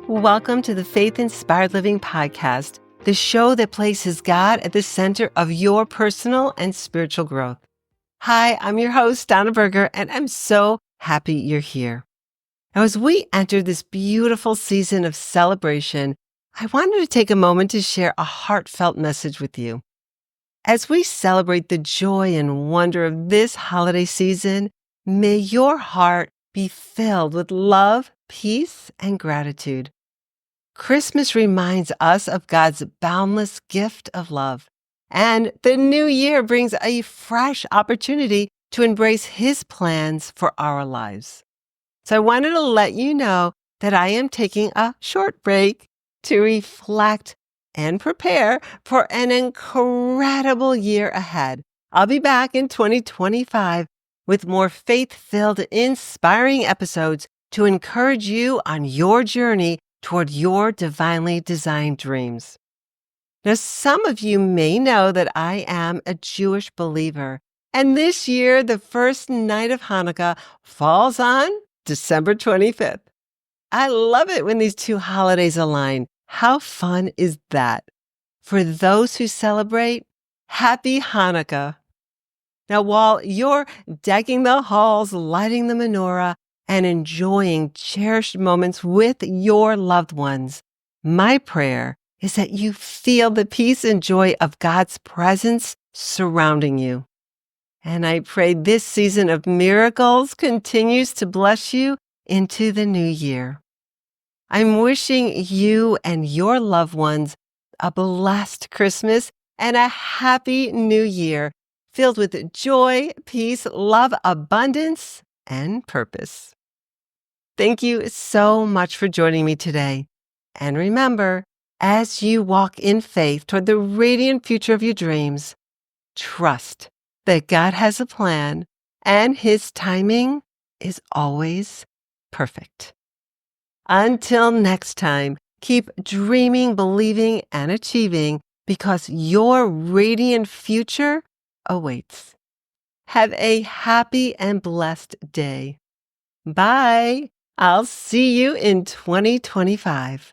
Welcome to the Faith Inspired Living Podcast, the show that places God at the center of your personal and spiritual growth. Hi, I'm your host, Donna Burgher, and I'm so happy you're here. Now, as we enter this beautiful season of celebration, I wanted to take a moment to share a heartfelt message with you. As we celebrate the joy and wonder of this holiday season, may your heart be filled with love, peace, and gratitude. Christmas reminds us of God's boundless gift of love, and the new year brings a fresh opportunity to embrace His plans for our lives. So I wanted to let you know that I am taking a short break to reflect and prepare for an incredible year ahead. I'll be back in 2025 with more faith-filled, inspiring episodes to encourage you on your journey toward your divinely designed dreams. Now, some of you may know that I am a Jewish believer, and this year, the first night of Hanukkah falls on December 25th. I love it when these two holidays align. How fun is that? For those who celebrate, Happy Hanukkah. Now, while you're decking the halls, lighting the menorah, and enjoying cherished moments with your loved ones, my prayer is that you feel the peace and joy of God's presence surrounding you. And I pray this season of miracles continues to bless you into the new year. I'm wishing you and your loved ones a blessed Christmas and a happy new year filled with joy, peace, love, abundance, and purpose. Thank you so much for joining me today. And remember, as you walk in faith toward the radiant future of your dreams, trust that God has a plan and His timing is always perfect. Until next time, keep dreaming, believing, and achieving because your radiant future awaits. Have a happy and blessed day. Bye. I'll see you in 2025.